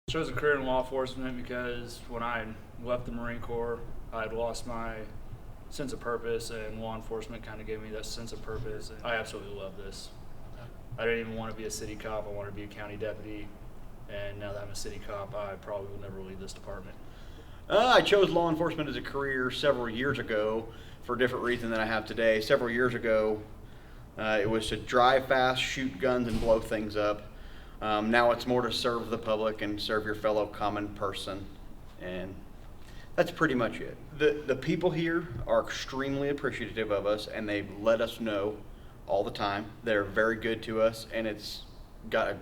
Chose a career in law enforcement because when I left the Marine Corps, I had lost my sense of purpose, and law enforcement kind of gave me that sense of purpose. And I absolutely love this. I didn't even want to be a city cop. I wanted to be a county deputy, and now that I'm a city cop, I probably will never leave this department. I chose law enforcement as a career several years ago for a different reason than I have today. Several years ago, it was to drive fast, shoot guns, and blow things up. Now it's more to serve the public and serve your fellow common person, and that's pretty much it. The people here are extremely appreciative of us, and they let us know all the time. They're very good to us, and it's got a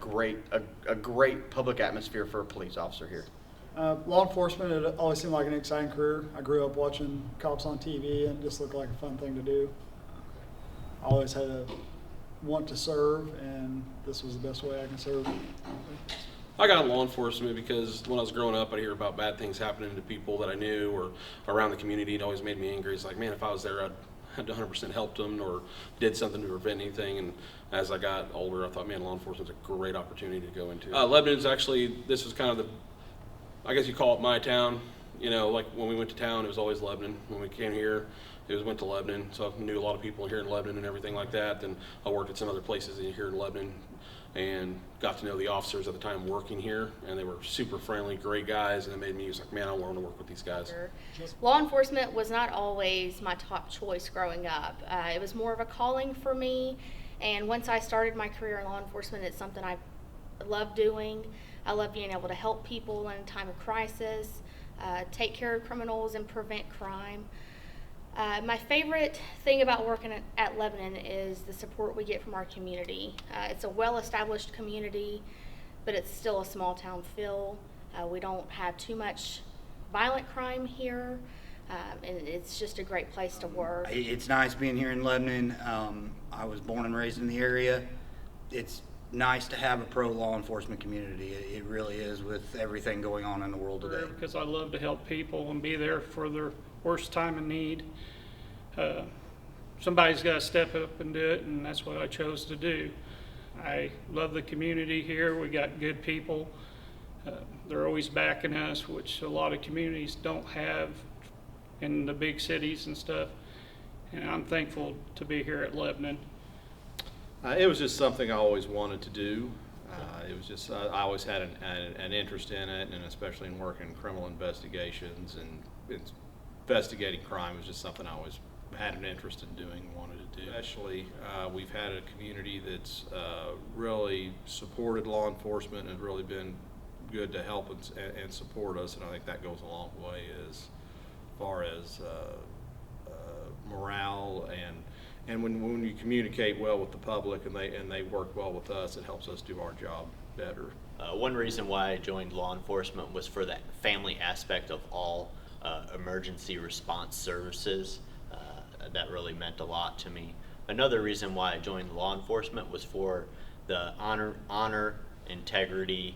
great public atmosphere for a police officer here. Law enforcement, it always seemed like an exciting career. I grew up watching cops on TV, and it just looked like a fun thing to do. I always had a want to serve, and this was the best way I can serve. I got in law enforcement because when I was growing up, I'd hear about bad things happening to people that I knew or around the community. It always made me angry. It's like, man, if I was there, I'd 100% helped them or did something to prevent anything. And as I got older, I thought, man, law enforcement's a great opportunity to go into. Lebanon's actually, this was kind of the, I guess you call it my town. You know, like when we went to town, it was always Lebanon. When we came here, went to Lebanon. So I knew a lot of people here in Lebanon and everything like that. Then I worked at some other places here in Lebanon and got to know the officers at the time working here, and they were super friendly, great guys, and it made me like, man, I want to work with these guys. Law enforcement was not always my top choice growing up. It was more of a calling for me, and once I started my career in law enforcement, it's something I love doing. I love being able to help people in a time of crisis, take care of criminals, and prevent crime. My favorite thing about working at Lebanon is the support we get from our community. It's a well-established community, but it's still a small-town feel. We don't have too much violent crime here, and it's just a great place to work. It's nice being here in Lebanon. I was born and raised in the area. It's nice to have a pro law enforcement community. It really is, with everything going on in the world today. Because I love to help people and be there for their worst time of need. Somebody's got to step up and do it, and that's what I chose to do. I love the community here. We got good people. They're always backing us, which a lot of communities don't have in the big cities and stuff. And I'm thankful to be here at Lebanon. It was just something I always wanted to do. It was just, I always had an interest in it, and especially in working in criminal investigations, and investigating crime was just something I always had an interest in doing and wanted to do. Especially, we've had a community that's really supported law enforcement and really been good to help and support us, and I think that goes a long way as far as morale and when you communicate well with the public and they work well with us, it helps us do our job better. One reason why I joined law enforcement was for that family aspect of all emergency response services. That really meant a lot to me. Another reason why I joined law enforcement was for the honor, integrity,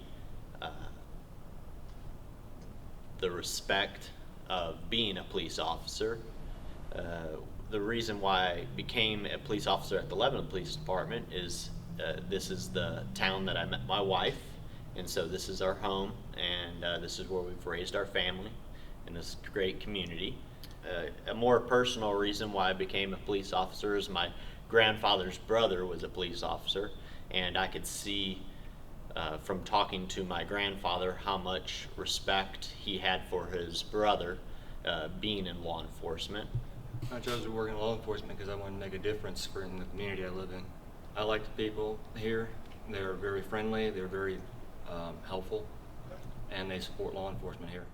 the respect of being a police officer. The reason why I became a police officer at the Lebanon Police Department is this is the town that I met my wife, and so this is our home, and this is where we've raised our family in this great community. A more personal reason why I became a police officer is my grandfather's brother was a police officer, and I could see from talking to my grandfather how much respect he had for his brother being in law enforcement. I chose to work in law enforcement because I wanted to make a difference in the community I live in. I like the people here. They're very friendly, they're very helpful, and they support law enforcement here.